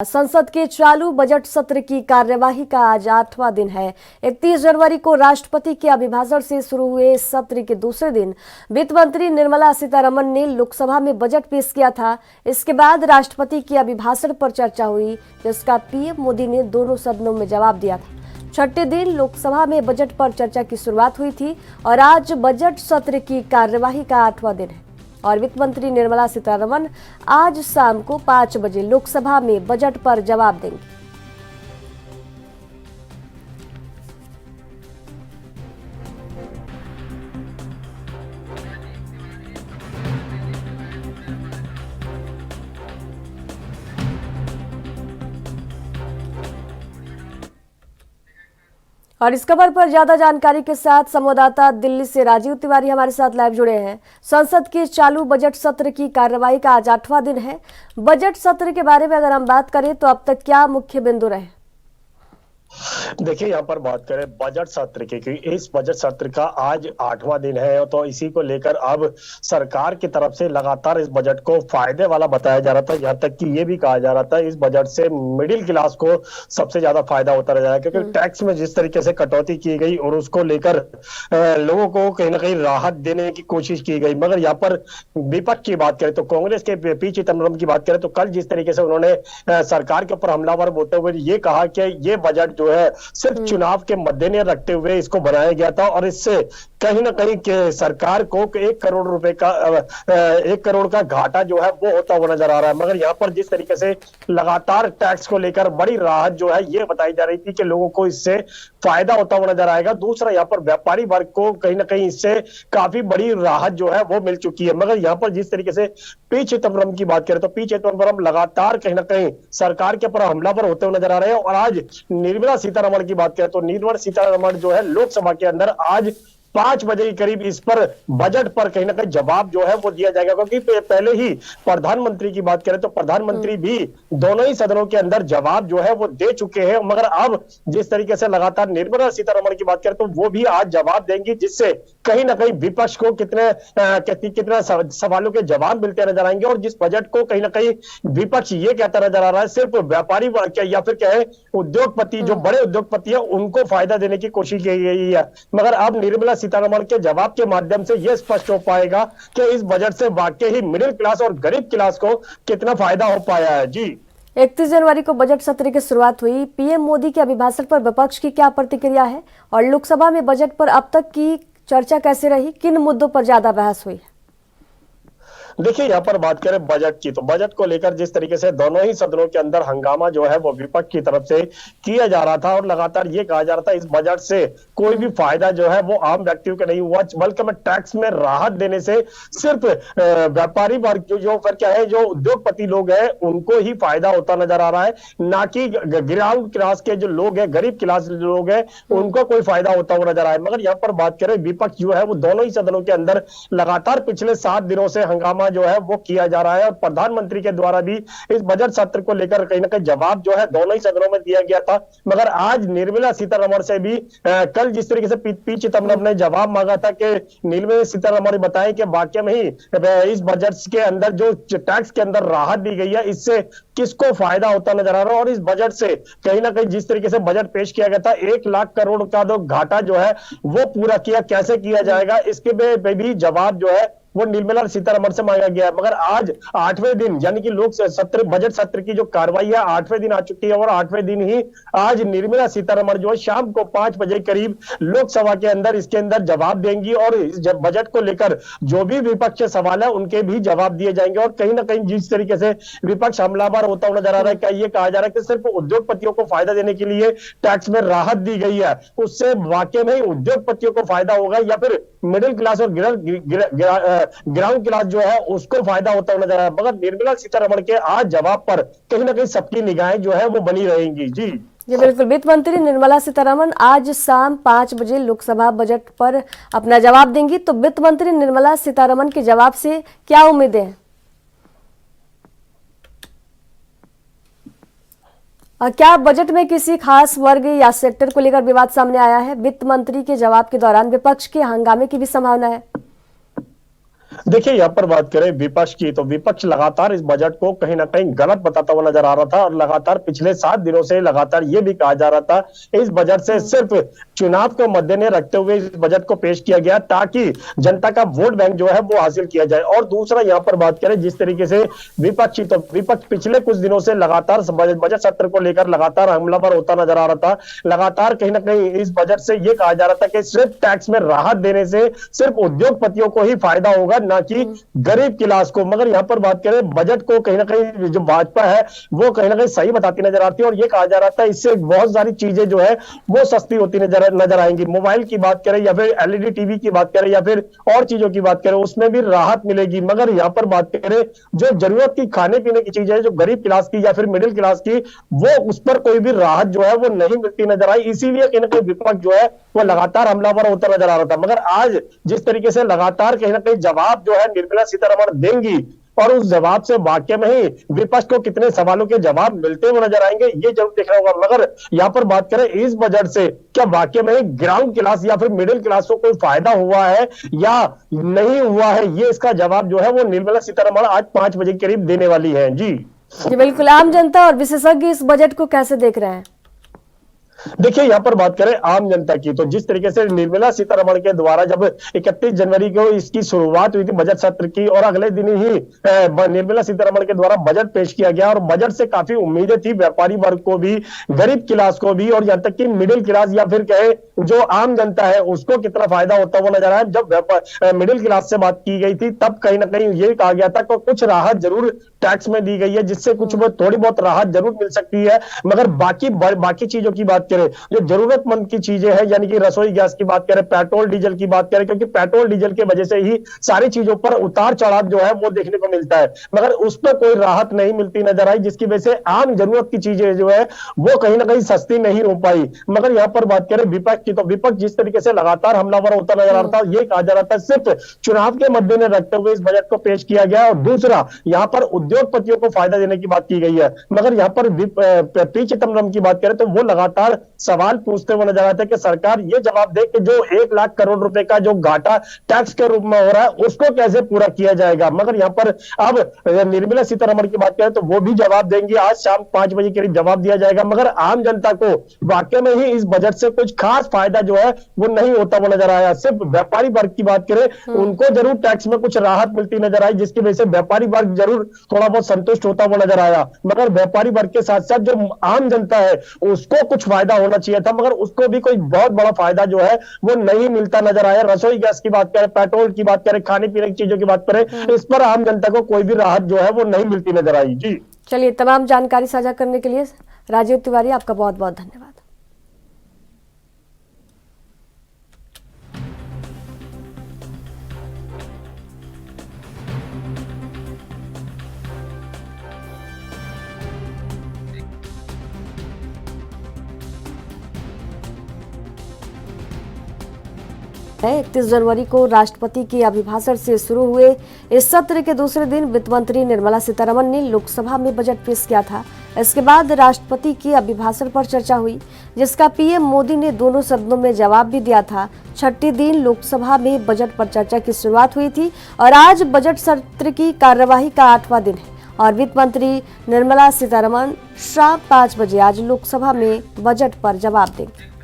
संसद के चालू बजट सत्र की कार्यवाही का आज 8वां दिन है। 31 जनवरी को राष्ट्रपति के अभिभाषण से शुरू हुए इस सत्र के दूसरे दिन वित्त मंत्री निर्मला सीतारमण ने लोकसभा में बजट पेश किया था। इसके बाद राष्ट्रपति के अभिभाषण पर चर्चा हुई, जिसका पीएम मोदी ने दोनों सदनों में जवाब दिया था। छठे दिन लोकसभा में बजट पर चर्चा की शुरुआत हुई थी और आज बजट सत्र की कार्यवाही का 8वां दिन है और वित्त मंत्री निर्मला सीतारमण आज शाम को 5 बजे लोकसभा में बजट पर जवाब देंगी। और इस खबर पर ज्यादा जानकारी के साथ संवाददाता दिल्ली से राजीव तिवारी हमारे साथ लाइव जुड़े हैं। संसद के चालू बजट सत्र की कार्यवाही का आज 8वां दिन है। बजट सत्र के बारे में अगर हम बात करें तो अब तक क्या मुख्य बिंदु रहे? देखिए, यहाँ पर बात करें बजट सत्र की, क्योंकि इस बजट सत्र का आज 8वां दिन है, तो इसी को लेकर अब सरकार की तरफ से लगातार इस बजट को फायदे वाला बताया जा रहा था। यहाँ तक कि ये भी कहा जा रहा था इस बजट से मिडिल क्लास को सबसे ज्यादा फायदा होता रह जाएगा, क्योंकि टैक्स में जिस तरीके से कटौती की गई और उसको लेकर लोगों को कहीं ना कहीं राहत देने की कोशिश की गई। मगर यहाँ पर विपक्ष की बात करें तो कांग्रेस के पी चिदम्बरम की बात करें तो कल जिस तरीके से उन्होंने सरकार के ऊपर हमलावर बोलते हुए ये कहा कि ये बजट जो है सिर्फ चुनाव के मद्देनजर रखते हुए इसको बनाया गया था और इससे कहीं ना कहीं के सरकार को 1 करोड़ रुपए का 1 करोड़ का घाटा जो है वो होता हुआ नजर आ रहा है। मगर यहाँ पर जिस तरीके से लगातार टैक्स को लेकर बड़ी राहत जो है ये बताई जा रही थी कि लोगों को इससे फायदा होता हुआ नजर आएगा। दूसरा, यहाँ पर व्यापारी वर्ग को कहीं ना कहीं इससे काफी बड़ी राहत जो है वो मिल चुकी है। मगर यहाँ पर जिस तरीके से पी चिदम्बरम की बात करें तो पी चिदम्बरम लगातार कहीं ना कहीं सरकार के ऊपर हमलावर होते हुए नजर आ रहे हैं। और आज निर्मला सीतारमण की बात करें तो निर्मला सीतारमण जो है लोकसभा के अंदर आज 5 बजे के करीब इस पर बजट पर कहीं ना कहीं जवाब जो है वो दिया जाएगा, क्योंकि पहले ही प्रधानमंत्री की बात करें तो प्रधानमंत्री भी दोनों ही सदनों के अंदर जवाब जो है वो दे चुके हैं। मगर अब जिस तरीके से लगातार निर्मला सीतारमण की बात करें तो वो भी आज जवाब देंगी, जिससे कहीं ना कहीं विपक्ष को कितने सवालों के जवाब मिलते नजर आएंगे। और जिस बजट को कहीं ना कहीं विपक्ष ये कहता नजर आ रहा है सिर्फ व्यापारी या फिर क्या है उद्योगपति, जो बड़े उद्योगपति है उनको फायदा देने की कोशिश की गई है। मगर अब निर्मला सीतारमण के जवाब के माध्यम से यह स्पष्ट हो पाएगा कि इस बजट से वाकई ही मिडिल क्लास और गरीब क्लास को कितना फायदा हो पाया है। जी, 31 जनवरी को बजट सत्र की शुरुआत हुई। पीएम मोदी के अभिभाषण पर विपक्ष की क्या प्रतिक्रिया है और लोकसभा में बजट पर अब तक की चर्चा कैसे रही? किन मुद्दों पर ज्यादा बहस हुई? देखिए, यहाँ पर बात करें बजट की तो बजट को लेकर जिस तरीके से दोनों ही सदनों के अंदर हंगामा जो है वो विपक्ष की तरफ से किया जा रहा था और लगातार ये कहा जा रहा था इस बजट से कोई भी फायदा जो है वो आम व्यक्तियों को नहीं हुआ, बल्कि में टैक्स में राहत देने से सिर्फ व्यापारी वर्ग जो फिर क्या है जो उद्योगपति लोग हैं उनको ही फायदा होता नजर आ रहा है, ना कि ग्राउंड क्लास के जो लोग हैं, गरीब क्लास लोग हैं, उनको कोई फायदा होता हुआ नजर आए। मगर यहाँ पर बात करें विपक्ष जो है वो दोनों ही सदनों के अंदर लगातार पिछले 7 दिनों से हंगामा जो है वो किया जा रहा है और प्रधानमंत्री के द्वारा भी इस बजट सत्र को लेकर कहीं ना कहीं जवाब जो है दोनों ही सदनों में दिया गया था। मगर आज निर्मला सीतारमण से भी कल जिस तरीके से पी चिदम्बरम ने जवाब मांगा था कि निर्मला सीतारमण ने बताया कि वाकई में ही इस बजट के अंदर जो टैक्स के अंदर राहत दी गई है इससे किसको फायदा होता नजर आ रहा है। और इस बजट से कहीं ना कहीं जिस तरीके से बजट पेश किया गया था 1 लाख करोड़ का जो घाटा जो है वो पूरा किया, कैसे किया जाएगा इसके भी जवाब जो है वो निर्मला सीतारमण से मांगा गया है। मगर आज 8वें दिन यानी कि लोक सत्र बजट सत्र की जो कार्रवाई है 8वें दिन आ चुकी है और 8वें दिन ही आज निर्मला सीतारमण जो है शाम को 5 बजे करीब लोकसभा के अंदर इसके अंदर जवाब देंगी और इस बजट को लेकर जो भी विपक्ष के सवाल है उनके भी जवाब दिए जाएंगे। और कहीं ना कहीं जिस तरीके से विपक्ष हमलावर होता हुआ नजर आ रहा है, क्या ये कहा जा रहा है कि सिर्फ उद्योगपतियों को फायदा देने के लिए टैक्स में राहत दी गई है, उससे वाकई में उद्योगपतियों को फायदा होगा या फिर मिडिल क्लास और ग्राउंड क्लास जो है उसको फायदा होता हुआ नजर आ रहा है। मगर निर्मला सीतारमण के आज जवाब पर कहीं ना कहीं सबकी निगाहें जो है वो बनी रहेंगी। जी बिल्कुल, वित्त मंत्री निर्मला सीतारमण आज शाम 5 बजे लोकसभा बजट पर अपना जवाब देंगी। तो वित्त मंत्री निर्मला सीतारमण के जवाब से क्या उम्मीदें हैं? क्या बजट में किसी खास वर्ग या सेक्टर को लेकर विवाद सामने आया है? वित्त मंत्री के जवाब के दौरान विपक्ष के हंगामे की भी संभावना है। देखिए यहाँ पर बात करें विपक्ष की, तो विपक्ष लगातार इस बजट को कहीं ना कहीं गलत बताता हुआ नजर आ रहा था और लगातार पिछले 7 दिनों से लगातार ये भी कहा जा रहा था इस बजट से सिर्फ चुनाव को मद्देनजर रखते हुए इस बजट को पेश किया गया ताकि जनता का वोट बैंक जो है वो हासिल किया जाए। और दूसरा यहाँ पर बात करें जिस तरीके से विपक्षी, तो विपक्ष पिछले कुछ दिनों से लगातार बजट सत्र को लेकर लगातार हमलावर होता नजर आ रहा था। लगातार कहीं ना कहीं इस बजट से ये कहा जा रहा था कि सिर्फ टैक्स में राहत देने से सिर्फ उद्योगपतियों को ही फायदा होगा, ना कि गरीब क्लास को। मगर यहाँ पर बात करें बजट को कहीं ना कहीं जो भाजपा है वो कहीं ना कहीं सही बताती नजर आती है और ये कहा जा रहा था इससे बहुत सारी चीजें जो है वो सस्ती होती नजर आएंगी। मोबाइल की बात करें या फिर एलईडी टीवी की बात करें या फिर और चीजों की बात करें उसमें भी राहत मिलेगी। मगर यहाँ पर बात करें जो जरूरत की खाने पीने की चीजें जो गरीब क्लास की या फिर मिडिल क्लास की, वो उस पर कोई भी राहत जो है वो नहीं मिलती नजर आई। इसीलिए कहीं ना कहीं विपक्ष जो है वो लगातार हमलावर होता नजर आ रहा था। मगर आज जिस तरीके से लगातार कहीं ना कहीं जवाब जो है निर्मला सीतारमण देंगी और उस जवाब से वाकई में ही विपक्ष को कितने सवालों के जवाब मिलते हुए नजर आएंगे ये जरूर देखना होगा। मगर यहाँ पर बात करें इस बजट से क्या वाकई में ग्राउंड क्लास या फिर मिडिल क्लास को कोई फायदा हुआ है या नहीं हुआ है, ये इसका जवाब जो है वो निर्मला सीतारमण आज 5 बजे के करीब देने वाली है। जी बिल्कुल। आम जनता और विशेषज्ञ इस बजट को कैसे देख रहे हैं? देखिए यहाँ पर बात करें आम जनता की, तो जिस तरीके से निर्मला सीतारमण के द्वारा जब 31 जनवरी को इसकी शुरुआत हुई थी बजट सत्र की और अगले दिन ही निर्मला सीतारमण के द्वारा बजट पेश किया गया और बजट से काफी उम्मीदें थी व्यापारी वर्ग को भी, गरीब क्लास को भी और यहाँ तक कि मिडिल क्लास या फिर कहे जो आम जनता है उसको कितना फायदा होता हुआ नजर आया। जब मिडिल क्लास से बात की गई थी तब कहीं ना कहीं ये कहा गया था कि कुछ राहत जरूर टैक्स में दी गई है जिससे कुछ थोड़ी बहुत राहत जरूर मिल सकती है। मगर बाकी चीजों की बात करें जो जरूरतमंद की चीजें हैं यानी कि रसोई गैस की बात करें, पेट्रोल डीजल की बात करें, क्योंकि पेट्रोल डीजल की वजह से ही सारी चीजों पर उतार चढ़ाव जो है वो देखने को मिलता है, मगर उस पर कोई राहत नहीं मिलती नजर आई जिसकी वजह से आम जरूरत की चीजें जो है वो कहीं ना कहीं सस्ती नहीं हो पाई। मगर यहाँ पर बात करें विपक्ष की, तो विपक्ष जिस तरीके से लगातार हमलावर होता नजर आ रहा था, ये कहा जा रहा था सिर्फ चुनाव के मद्देनजर रखते हुए इस बजट को पेश किया गया और दूसरा यहाँ पर उद्योगपतियों को फायदा देने की बात की गई है। मगर यहाँ पर पी चिदम्बरम की बात करें तो वो लगातार सवाल पूछते हुए नजर आते हैं कि सरकार ये जवाब दे कि जो 1 लाख करोड़ रुपए का जो घाटा टैक्स के रूप में हो रहा है उसको कैसे पूरा किया जाएगा। मगर यहाँ पर अब निर्मला सीतारमण की बात करें तो वो भी जवाब देंगी, आज शाम 5 बजे के करीब जवाब दिया जाएगा। मगर आम जनता को वाकई में ही इस बजट से कुछ खास फायदा जो है वो नहीं होता हुआ नजर आया। सिर्फ व्यापारी वर्ग की बात करें उनको जरूर टैक्स में कुछ राहत मिलती नजर आई जिसकी वजह से व्यापारी वर्ग जरूर थोड़ा बहुत संतुष्ट होता हुआ नजर आया। मगर व्यापारी वर्ग के साथ साथ जो आम जनता है उसको कुछ फायदा होना चाहिए था, मगर उसको भी कोई बहुत बड़ा फायदा जो है वो नहीं मिलता नजर आया। रसोई गैस की बात करें, पेट्रोल की बात करें, खाने पीने की चीजों की बात करें, इस पर आम जनता को कोई भी राहत जो है वो नहीं मिलती नजर आई। जी चलिए, तमाम जानकारी साझा करने के लिए राजीव तिवारी आपका बहुत बहुत धन्यवाद। है 31 जनवरी को राष्ट्रपति के अभिभाषण से शुरू हुए इस सत्र के दूसरे दिन वित्त मंत्री निर्मला सीतारमण ने लोकसभा में बजट पेश किया था। इसके बाद राष्ट्रपति के अभिभाषण पर चर्चा हुई जिसका पीएम मोदी ने दोनों सदनों में जवाब भी दिया था। छठे दिन लोकसभा में बजट पर चर्चा की शुरुआत हुई थी और आज बजट सत्र की कार्यवाही का 8वां दिन है और वित्त मंत्री निर्मला सीतारमण शाम 5 बजे आज लोकसभा में बजट पर जवाब देंगे।